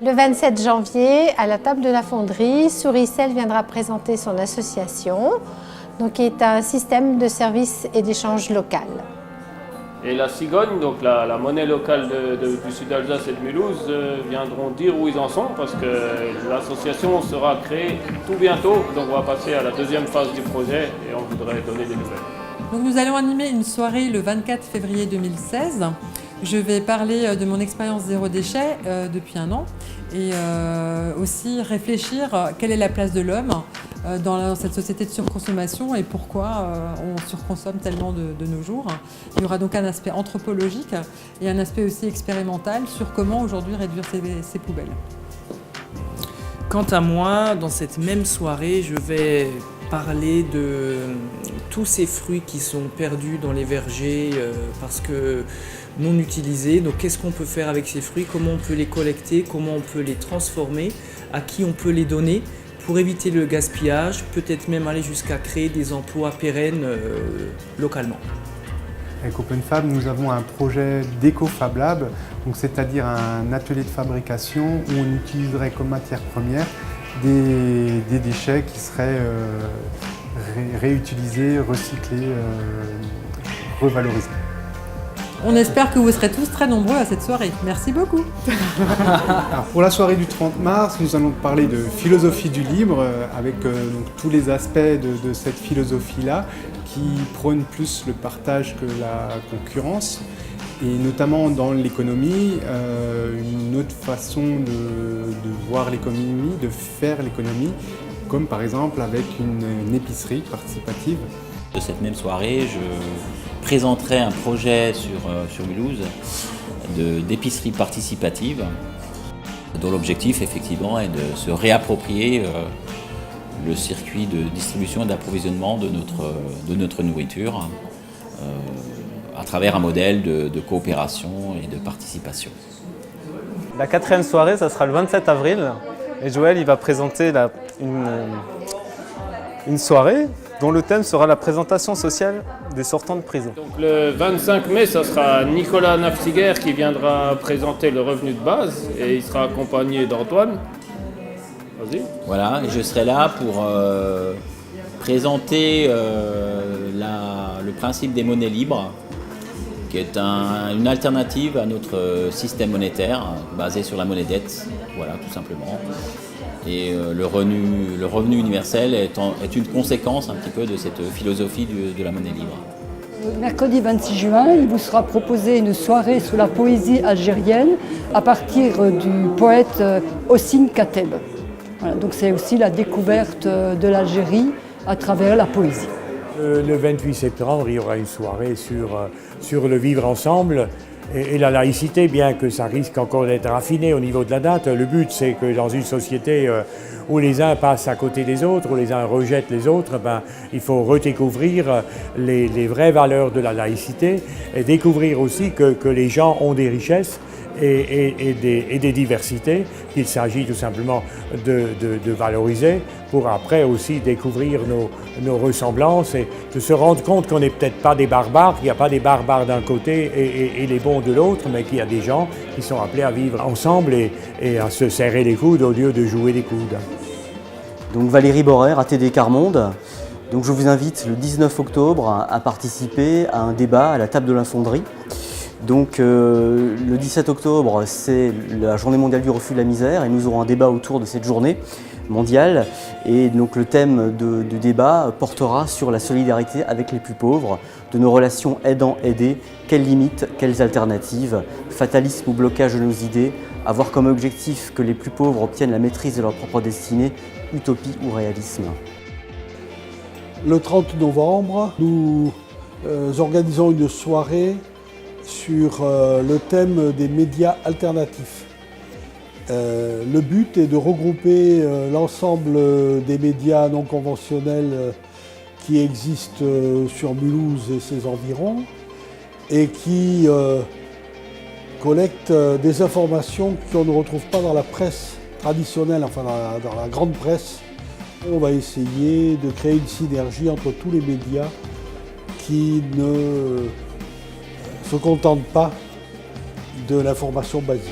Le 27 janvier, à la table de la fonderie, Souricel viendra présenter son association, qui est un système de services et d'échange local. Et la cigogne, donc la monnaie locale du sud d'Alsace et de Mulhouse, viendront dire où ils en sont parce que l'association sera créée tout bientôt. Donc on va passer à la deuxième phase du projet et on voudrait donner des nouvelles. Donc nous allons animer une soirée le 24 février 2016. Je vais parler de mon expérience zéro déchet depuis un an et aussi réfléchir quelle est la place de l'homme dans cette société de surconsommation et pourquoi on surconsomme tellement de nos jours. Il y aura donc un aspect anthropologique et un aspect aussi expérimental sur comment aujourd'hui réduire ces poubelles. Quant à moi, dans cette même soirée, je vais parler de tous ces fruits qui sont perdus dans les vergers parce que non utilisés. Donc qu'est-ce qu'on peut faire avec ces fruits, comment on peut les collecter, comment on peut les transformer, à qui on peut les donner pour éviter le gaspillage, peut-être même aller jusqu'à créer des emplois pérennes localement. Avec OpenFab, nous avons un projet d'Eco-Fab Lab, c'est-à-dire un atelier de fabrication où on utiliserait comme matière première des déchets qui seraient réutilisés, recyclés, revalorisés. On espère que vous serez tous très nombreux à cette soirée. Merci beaucoup. Alors pour la soirée du 30 mars, nous allons parler de philosophie du libre avec tous les aspects de cette philosophie-là qui prône plus le partage que la concurrence et notamment dans l'économie, une autre façon de voir l'économie, de faire l'économie, comme par exemple avec une épicerie participative. De cette même soirée, je présenterai un projet sur Mulhouse d'épicerie participative dont l'objectif effectivement est de se réapproprier le circuit de distribution et d'approvisionnement de notre nourriture à travers un modèle de coopération et de participation. La quatrième soirée, ça sera le 27 avril et Joël il va présenter une soirée dont le thème sera la présentation sociale des sortants de prison. Donc le 25 mai, ça sera Nicolas Nafziguer qui viendra présenter le revenu de base et il sera accompagné d'Antoine. Vas-y. Voilà, je serai là pour présenter le principe des monnaies libres, qui est une alternative à notre système monétaire basé sur la monnaie dette, voilà, tout simplement. Et le revenu universel est une conséquence un petit peu de cette philosophie de la monnaie libre. Mercredi 26 juin, il vous sera proposé une soirée sur la poésie algérienne à partir du poète Hossein Kateb. Voilà, donc c'est aussi la découverte de l'Algérie à travers la poésie. Le 28 septembre, il y aura une soirée sur le vivre ensemble et la laïcité, bien que ça risque encore d'être raffiné au niveau de la date. Le but, c'est que dans une société où les uns passent à côté des autres, où les uns rejettent les autres, il faut redécouvrir les vraies valeurs de la laïcité et découvrir aussi que les gens ont des richesses et des diversités qu'il s'agit tout simplement de valoriser pour après aussi découvrir nos ressemblances et de se rendre compte qu'on n'est peut-être pas des barbares, qu'il n'y a pas des barbares d'un côté et les bons de l'autre, mais qu'il y a des gens qui sont appelés à vivre ensemble et à se serrer les coudes au lieu de jouer les coudes. Donc Valérie Borer, ATD Carmonde. Donc je vous invite le 19 octobre à participer à un débat à la table de la fonderie. Donc le 17 octobre, c'est la journée mondiale du refus de la misère et nous aurons un débat autour de cette journée mondiale. Et donc le thème du débat portera sur la solidarité avec les plus pauvres, de nos relations aidant-aidés, quelles limites, quelles alternatives, fatalisme ou blocage de nos idées, avoir comme objectif que les plus pauvres obtiennent la maîtrise de leur propre destinée, utopie ou réalisme. Le 30 novembre, nous organisons une soirée sur le thème des médias alternatifs. Le but est de regrouper l'ensemble des médias non conventionnels qui existent sur Mulhouse et ses environs et qui collectent des informations qu'on ne retrouve pas dans la presse traditionnelle, enfin dans la grande presse. On va essayer de créer une synergie entre tous les médias qui ne se contentent pas de l'information basique.